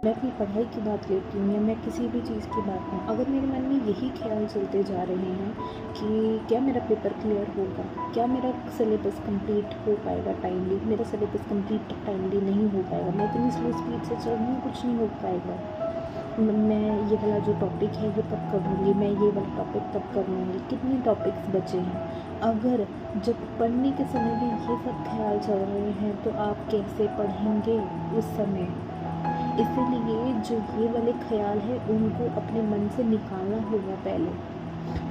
मैं अपनी पढ़ाई की बात लेती हूँ या मैं किसी भी चीज़ की बात करूँ, अगर मेरे मन में यही ख्याल चलते जा रहे हैं कि क्या मेरा पेपर क्लियर होगा, क्या मेरा सिलेबस कंप्लीट हो पाएगा टाइमली, मेरा सिलेबस कंप्लीट टाइमली नहीं हो पाएगा, मैं इतनी स्लो स्पीड से चल रही हूँ, कुछ नहीं हो पाएगा, मैं ये वाला जो टॉपिक है ये तब कर लूँगी, मैं ये वाला टॉपिक तब कर लूँगी, कितने टॉपिक्स बचे हैं। अगर जब पढ़ने के समय भी ये सब ख्याल चल रहे हैं तो आप कैसे पढ़ेंगे उस समय। इसीलिए जो ये वाले ख्याल है उनको अपने मन से निकालना होगा, पहले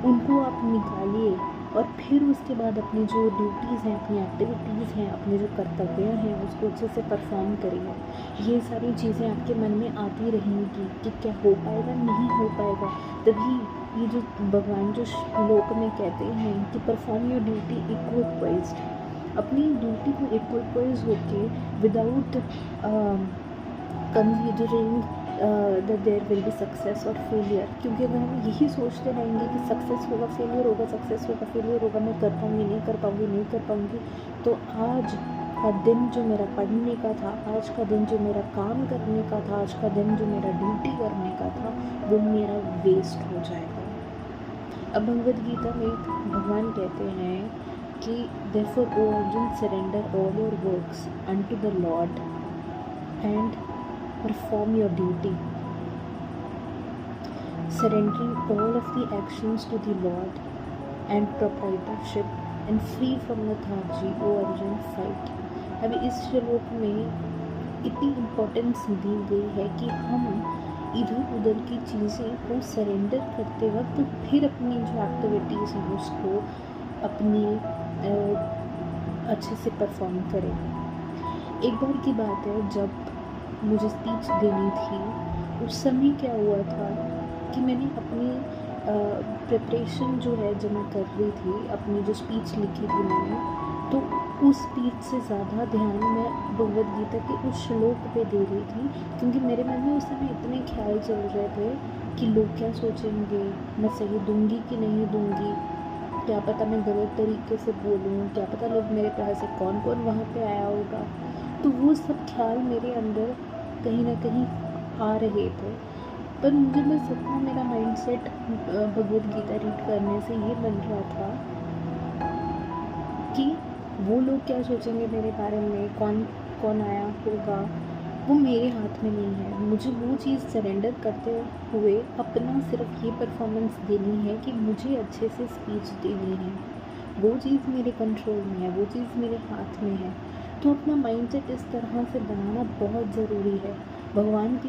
उनको आप निकालिए और फिर उसके बाद अपनी जो ड्यूटीज़ हैं, अपनी एक्टिविटीज़ हैं, अपने जो कर्तव्य हैं उसको अच्छे से परफॉर्म करिए। ये सारी चीज़ें आपके मन में आती रहेंगी कि क्या हो पाएगा, नहीं हो पाएगा। तभी ये जो भगवान जो श्लोक में कहते हैं कि परफॉर्म योर ड्यूटी इक्विपाइज्ड, अपनी ड्यूटी को इक्विपाइज होके without considering that there will be success और फेलियर। क्योंकि अगर हम यही सोचते रहेंगे कि सक्सेस होगा, फेलियर होगा, सक्सेस होगा, फेलियर होगा, मैं कर पाऊँगी, नहीं कर पाऊँगी, नहीं कर पाऊँगी, तो आज का दिन जो मेरा पढ़ने का था, आज का दिन जो मेरा काम करने का था, आज का दिन जो मेरा ड्यूटी करने का था, वो मेरा वेस्ट हो जाएगा। अब भगवद गीता में भगवान कहते हैं कि therefore O Arjun surrender all your works unto the Lord and perform your duty. Surrendering all of the actions to the Lord and proprietorship and free from lethargy, O Arjun, fight. अब इस श्लोक में इतनी importance दी गई है कि हम इधर उधर की चीज़ें को सरेंडर करते वक्त फिर अपनी जो एक्टिविटीज़ हैं उसको अपनी अच्छे से परफॉर्म करें। एक बार की बात है जब मुझे स्पीच देनी थी, उस समय क्या हुआ था कि मैंने अपनी प्रिपरेशन जो है जब मैं कर रही थी, अपनी जो स्पीच लिखी थी मैंने, तो उस स्पीच से ज़्यादा ध्यान मैं भगवद गीता के उस श्लोक पे दे रही थी, क्योंकि मेरे मन में उस समय इतने ख्याल चल रहे थे कि लोग क्या सोचेंगे, मैं सही दूंगी कि नहीं दूंगी, क्या पता मैं गलत तरीके से बोलूँ, क्या पता लोग मेरे पास से कौन कौन वहाँ पे आया होगा। तो वो सब ख्याल मेरे अंदर कहीं ना कहीं आ रहे थे, पर मुझे बस इतना मेरा माइंडसेट भगवद गीता रीड करने से ये बन रहा था कि वो लोग क्या सोचेंगे मेरे बारे में, कौन कौन आया होगा, वो मेरे हाथ में नहीं है। मुझे वो चीज़ सरेंडर करते हुए अपना सिर्फ ये परफॉर्मेंस देनी है कि मुझे अच्छे से स्पीच देनी है, वो चीज़ मेरे कंट्रोल में है, वो चीज़ मेरे हाथ में है। तो अपना माइंडसेट इस तरह से बनाना बहुत ज़रूरी है। भगवान की